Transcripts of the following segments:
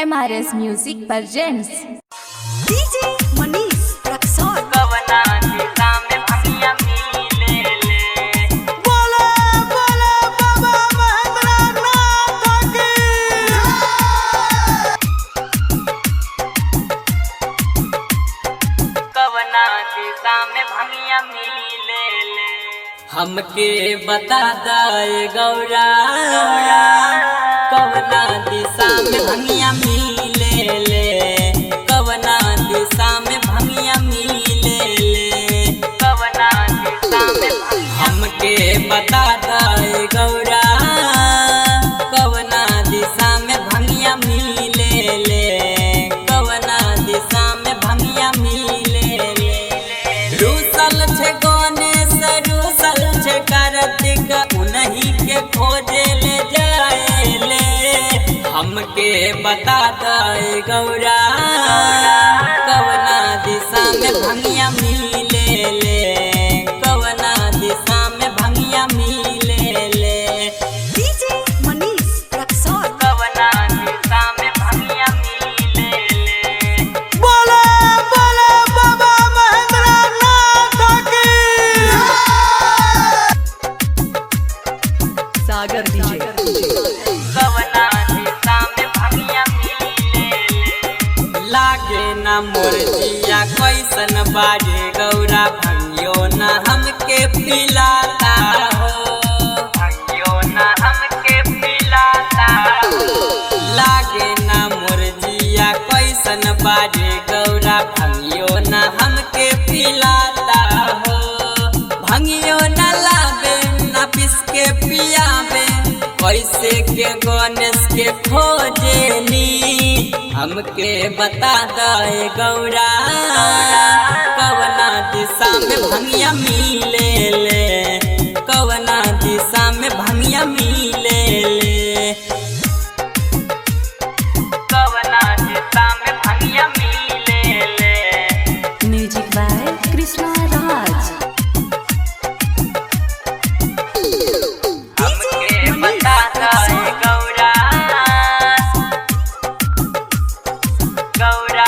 MRS Music presents DJ Manish Raksol कवना दिशा में भंगिया मिले ले बोले बोले बाबा महेंद्रनाथ की कवना दिशा में भंगिया मिले ले हमके बता दाए गौरा कवना दिशा में भंगिया मिले ले कवना दिशा में भंगिया मिले ले कवना दिशा में हमके बता दाए गौरा कवना दिशा में भंगिया मिले ले कवना दिशा में भंगिया मिले ले रूसल छे गणेश रूसल छे कार्तिक उन्हीं के खोजे ले जाए ले हमके बता दाए गौरा कवना दिशा में भंगिया मिले ले कवना दिशा में भंगिया मिले ले DJ Manish Raksol कवना दिशा में भंगिया मिले ले बोले बोले बाबा महेंद्रनाथ की सागर DJ कवना दिशा में भंगिया मिले ले लागे ना मोर जिया कैसन बाजे गौरा भंगियो ना हमके पिलाता हो भंगियो ना हमके पिलाता हो लागे ना मोर जिया कैसन बाजे गौरा भंगियो ना हमके पिलाता हो भंगियो ना लावे ना पिस के पियावे कैसे के गणेश के खोजेनी हमके बता दाए गौरा कवना दिशा में भंगिया मिले ले कवना दिशा में भंगिया मिले ले कवना दिशा में भंगिया मिले ले Music by Krishna Raj। हमके बता दाए गौरा गौरा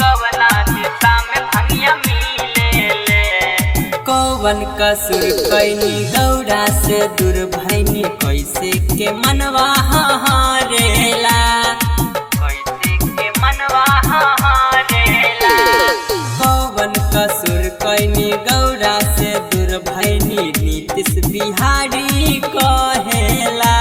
कवना दिशा में भंगिया मिले ले कौवन कसुर कैनी गौरा से दूर भैनी कैसे के मनवा हारेला कैसे के मनवा हारेला कौवन कसुर कैनी गौरा से दूर भैनी नीतीश बिहारी कहेला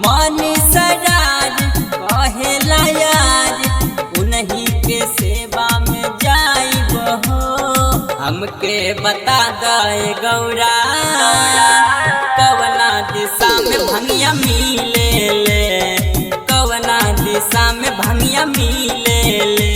मनीष राज कहेला यार उन्हीं के सेवा में जाइब हो हमके बता दाए गौरा कवना दिशा में भंगिया मिले ले कवना दिशा में भंगिया मिले ले